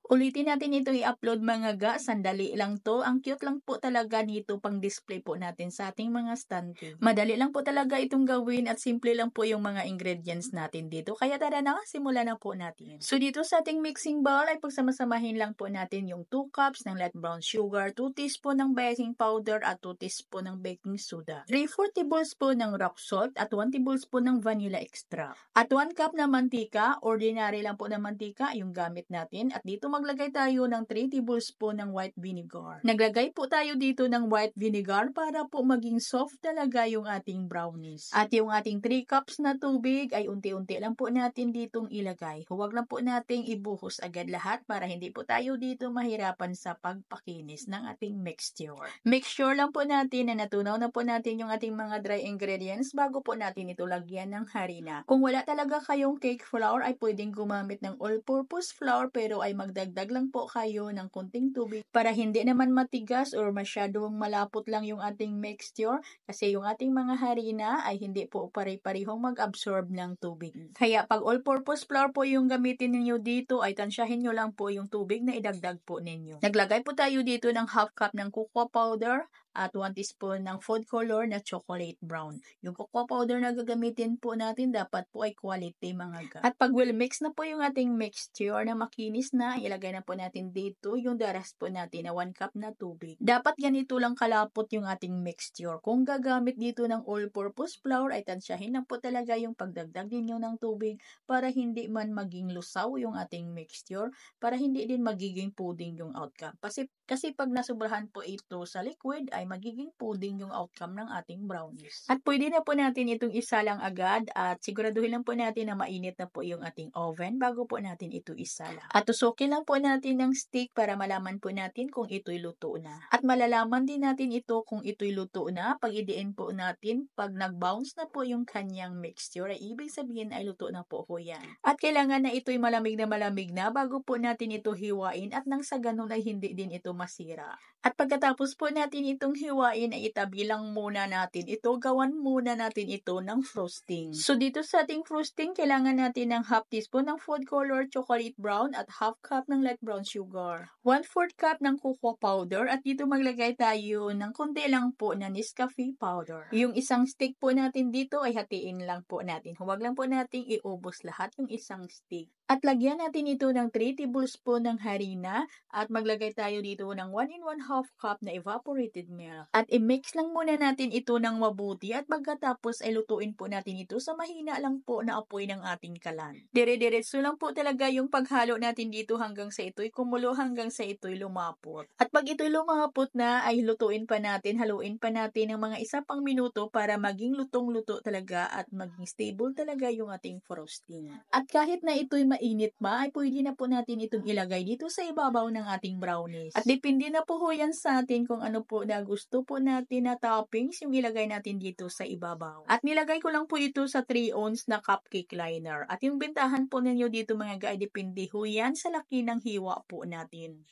Ulitin natin ito i-upload mga ga, sandali lang to. Ang cute lang po talaga nito pang display po natin sa ating mga stand tube. Madali lang po talaga itong gawin at simple lang po yung mga ingredients natin dito. Kaya tara na, simulan na po natin. So dito sa ating mixing bowl ay pagsamasamahin lang po natin yung 2 cups ng light brown sugar, 2 teaspoon ng baking powder at 2 teaspoon ng baking soda, 3/4 tablespoon ng rock salt at 1 tablespoon ng vanilla extract. At 1 cup na mantika, ordinary lang po na mantika yung gamit natin. At dito maglagay tayo ng 3 tablespoon ng white vinegar. Naglagay po tayo dito ng white vinegar para po maging soft talaga yung ating brownies. At yung ating 3 cups na tubig ay unti-unti lang po natin ditong ilagay. Huwag lang po nating ibuhos agad lahat para hindi po tayo dito mahirapan sa pagpakinis ng ating mixture. Make sure lang po natin na natunaw na po natin yung ating mga dry ingredients bago po natin ito lagyan ng harina. Kung wala talaga kayong cake flour ay pwedeng gumamit ng all-purpose flour pero ay magdagdag lang po kayo ng kunting tubig para hindi naman matigas or masyadong malapot lang yung ating mixture kasi yung ating mga harina ay hindi po pare-parehong mag-absorb ng tubig. Kaya pag all-purpose flour po yung gamitin ninyo dito ay tansyahin nyo lang po yung tubig na idagdag po ninyo. Naglagay po tayo dito ng half cup ng cocoa powder at 1 teaspoon ng food color na chocolate brown. Yung cocoa powder na gagamitin po natin dapat po ay quality mga ga. At pag well mix na po yung ating mixture na makinis na, ilagay na po natin dito yung daras po natin na 1 cup na tubig. Dapat ganito lang kalapot yung ating mixture. Kung gagamit dito ng all-purpose flour ay tansyahin na po talaga yung pagdagdag ninyo ng tubig para hindi man maging lusaw yung ating mixture, para hindi din magiging pudding yung outcome. Kasi pag nasubrahan po ito sa liquid ay magiging pudding yung outcome ng ating brownies. At pwede na po natin itong isalang agad at siguraduhin lang po natin na mainit na po yung ating oven bago po natin ito isalang. At tusukin lang po natin ng stick para malaman po natin kung ito'y luto na. At malalaman din natin ito kung ito'y luto na pag idiin po natin pag nag-bounce na po yung kanyang mixture ay ibig sabihin ay luto na po ho yan. At kailangan na ito'y malamig na bago po natin ito hiwain at nang sa ganun ay hindi din ito masira. At pagkatapos po natin itong hiwain ay itabi lang muna natin ito, gawan muna natin ito ng frosting. So dito sa ating frosting, kailangan natin ng half teaspoon ng food color chocolate brown at half cup ng light brown sugar, 1/4 cup ng cocoa powder at dito maglagay tayo ng konti lang po na Nescafe powder. Yung isang stick po natin dito ay hatiin lang po natin. Huwag lang po nating iubos lahat yung isang stick. At lagyan natin ito ng 3 tablespoon ng harina at maglagay tayo dito ng 1 1/2 cup na evaporated milk. At i-mix lang muna natin ito ng mabuti at pagkatapos ay lutuin po natin ito sa mahina lang po na apoy ng ating kalan. Dire-diretso lang po talaga yung paghalo natin dito hanggang sa ito'y kumulo, hanggang sa ito'y lumapot. At pag ito'y lumapot na ay lutuin pa natin, haluin pa natin ng mga 1 minuto para maging lutong-luto talaga at maging stable talaga yung ating frosting. At kahit na ito'y mainit pa, ay pwede na po natin itong ilagay dito sa ibabaw ng ating brownies. At depende na po yan sa atin kung ano po na gusto po natin na toppings yung ilagay natin dito sa ibabaw. At nilagay ko lang po ito sa 3 ounce na cupcake liner. At yung bentahan po ninyo dito mga ga, ay depende ho yan sa laki ng hiwa po natin.